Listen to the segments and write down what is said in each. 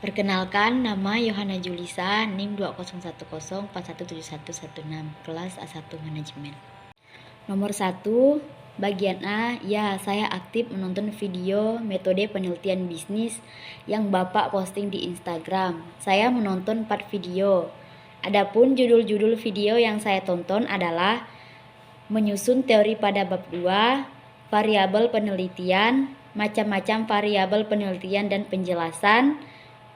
Perkenalkan, nama Yohana Julisa, NIM 201041717116, kelas A1 Manajemen. Nomor 1, bagian A, ya saya aktif menonton video metode penelitian bisnis yang Bapak posting di Instagram. Saya menonton 4 video. Adapun judul-judul video yang saya tonton adalah menyusun teori pada bab 2, variabel penelitian, macam-macam variabel penelitian dan penjelasan,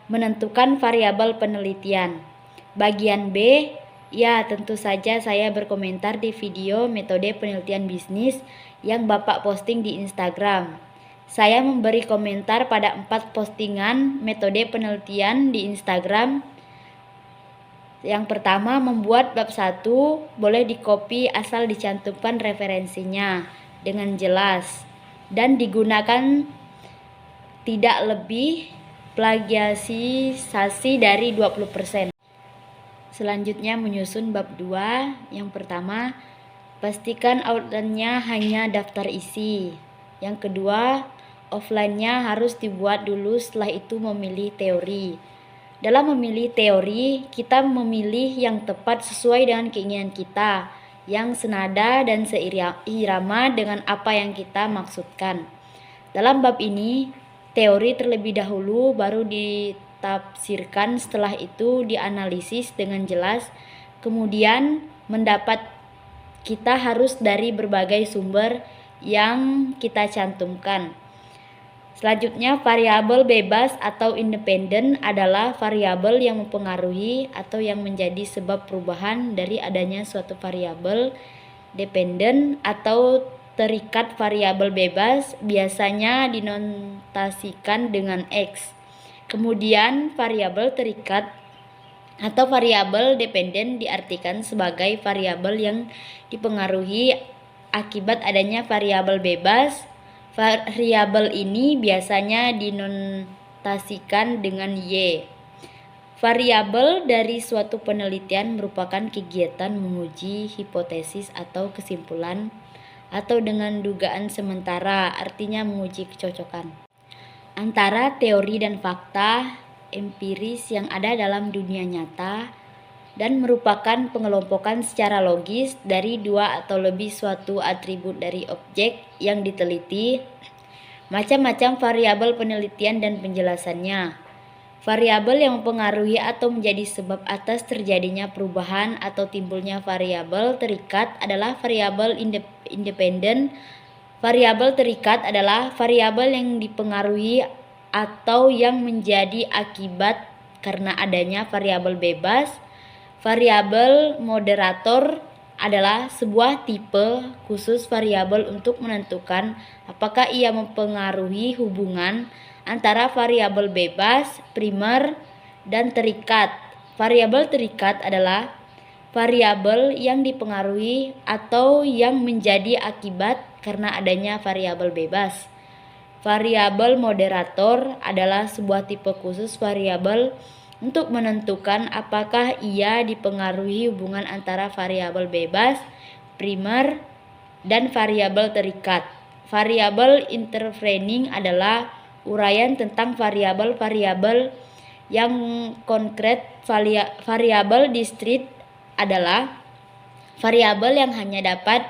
menentukan variabel penelitian. Bagian B, ya tentu saja saya berkomentar di video metode penelitian bisnis yang Bapak posting di Instagram. Saya memberi komentar pada 4 postingan metode penelitian di Instagram. Yang pertama, membuat bab 1 boleh di-copy asal dicantumkan referensinya dengan jelas dan digunakan tidak lebih plagiarisasi dari 20%. Selanjutnya menyusun bab 2. Yang pertama, pastikan outline-nya hanya daftar isi. Yang kedua, offline-nya harus dibuat dulu, setelah itu memilih teori. Dalam memilih teori, kita memilih yang tepat sesuai dengan keinginan kita, yang senada dan seirama dengan apa yang kita maksudkan. Dalam bab ini, teori terlebih dahulu baru ditafsirkan, setelah itu dianalisis dengan jelas, kemudian mendapat kita harus dari berbagai sumber yang kita cantumkan. Selanjutnya, variabel bebas atau independen adalah variabel yang mempengaruhi atau yang menjadi sebab perubahan dari adanya suatu variabel. Dependen atau terikat variabel bebas biasanya dinotasikan dengan X. Kemudian variabel terikat atau variabel dependen diartikan sebagai variabel yang dipengaruhi akibat adanya variabel bebas. Variabel ini biasanya dinotasikan dengan Y. Variabel dari suatu penelitian merupakan kegiatan menguji hipotesis atau kesimpulan atau dengan dugaan sementara, artinya menguji kecocokan antara teori dan fakta empiris yang ada dalam dunia nyata dan merupakan pengelompokan secara logis dari 2 atau lebih suatu atribut dari objek yang diteliti. Macam-macam variabel penelitian dan penjelasannya. Variabel yang mempengaruhi atau menjadi sebab atas terjadinya perubahan atau timbulnya variabel terikat adalah variabel independen. Variabel terikat adalah variabel yang dipengaruhi atau yang menjadi akibat karena adanya variabel bebas. Variabel moderator adalah sebuah tipe khusus variabel untuk menentukan apakah ia mempengaruhi hubungan antara variabel bebas, primer, dan terikat. Variabel terikat adalah variabel yang dipengaruhi atau yang menjadi akibat karena adanya variabel bebas. Variabel moderator adalah sebuah tipe khusus variabel untuk menentukan apakah ia dipengaruhi hubungan antara variabel bebas, primer, dan variabel terikat. Variabel intervening adalah uraian tentang variabel-variabel yang konkret. Variabel discrete adalah variabel yang hanya dapat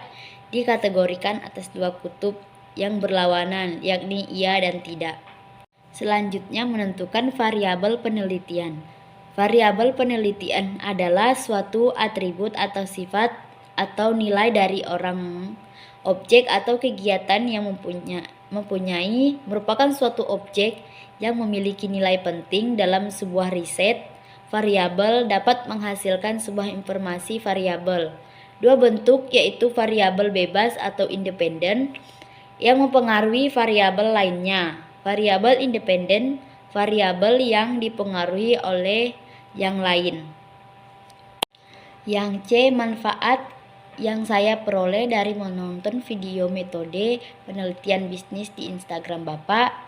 dikategorikan atas 2 kutub yang berlawanan, yakni iya dan tidak. Selanjutnya, menentukan variabel penelitian. Variabel penelitian adalah suatu atribut atau sifat atau nilai dari orang, objek atau kegiatan yang merupakan suatu objek yang memiliki nilai penting dalam sebuah riset. Variabel dapat menghasilkan sebuah informasi variabel. 2 bentuk, yaitu variabel bebas atau independen yang mempengaruhi variabel lainnya. Variabel independen, variabel yang dipengaruhi oleh yang lain. Yang C, manfaat yang saya peroleh dari menonton video metode penelitian bisnis di Instagram Bapak: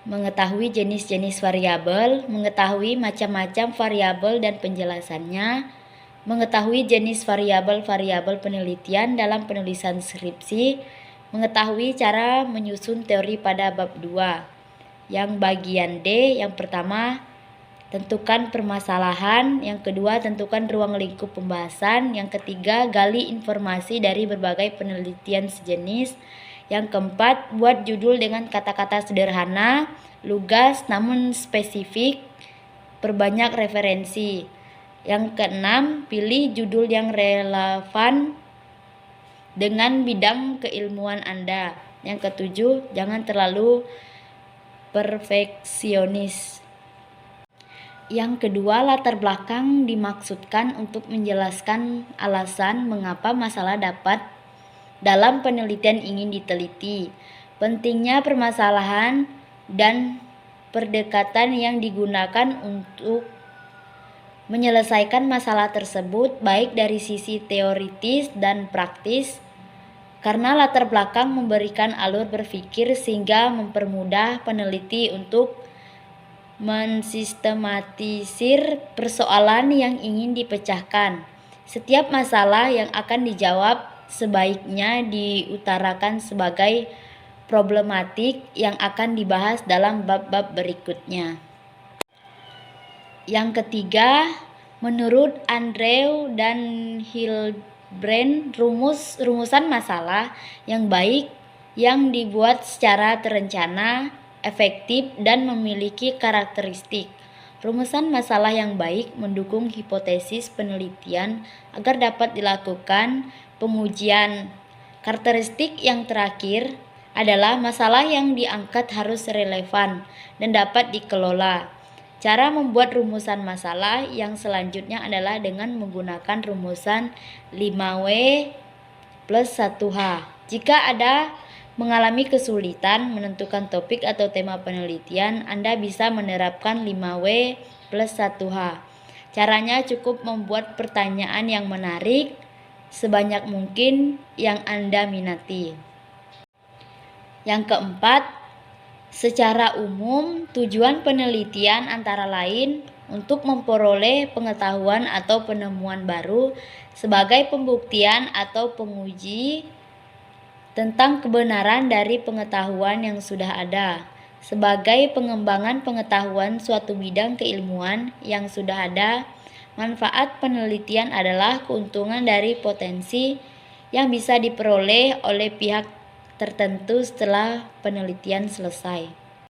mengetahui jenis-jenis variabel, mengetahui macam-macam variabel dan penjelasannya, mengetahui jenis variabel-variabel penelitian dalam penulisan skripsi, mengetahui cara menyusun teori pada bab 2. Yang bagian D, yang pertama, tentukan permasalahan. Yang kedua, tentukan ruang lingkup pembahasan. Yang ketiga, gali informasi dari berbagai penelitian sejenis. Yang keempat, buat judul dengan kata-kata sederhana, lugas namun spesifik, perbanyak referensi. Yang keenam, pilih judul yang relevan dengan bidang keilmuan Anda. Yang ketujuh, jangan terlalu perfeksionis. Yang kedua, latar belakang dimaksudkan untuk menjelaskan alasan mengapa masalah dapat dalam penelitian ingin diteliti, pentingnya permasalahan, dan pendekatan yang digunakan untuk menyelesaikan masalah tersebut baik dari sisi teoritis dan praktis, karena latar belakang memberikan alur berpikir sehingga mempermudah peneliti untuk mensistematisir persoalan yang ingin dipecahkan. Setiap masalah yang akan dijawab sebaiknya diutarakan sebagai problematik yang akan dibahas dalam bab-bab berikutnya. Yang ketiga, menurut Andrew dan Hilbrand, rumusan masalah yang baik yang dibuat secara terencana, efektif, dan memiliki karakteristik. Rumusan masalah yang baik mendukung hipotesis penelitian agar dapat dilakukan pengujian. Karakteristik yang terakhir adalah masalah yang diangkat harus relevan dan dapat dikelola. Cara membuat rumusan masalah yang selanjutnya adalah dengan menggunakan rumusan 5W plus 1H. Jika Anda mengalami kesulitan menentukan topik atau tema penelitian, Anda bisa menerapkan 5W plus 1H. Caranya cukup membuat pertanyaan yang menarik sebanyak mungkin yang Anda minati. Yang keempat, secara umum, tujuan penelitian antara lain untuk memperoleh pengetahuan atau penemuan baru sebagai pembuktian atau penguji tentang kebenaran dari pengetahuan yang sudah ada, sebagai pengembangan pengetahuan suatu bidang keilmuan yang sudah ada. Manfaat penelitian adalah keuntungan dari potensi yang bisa diperoleh oleh pihak tertentu setelah penelitian selesai.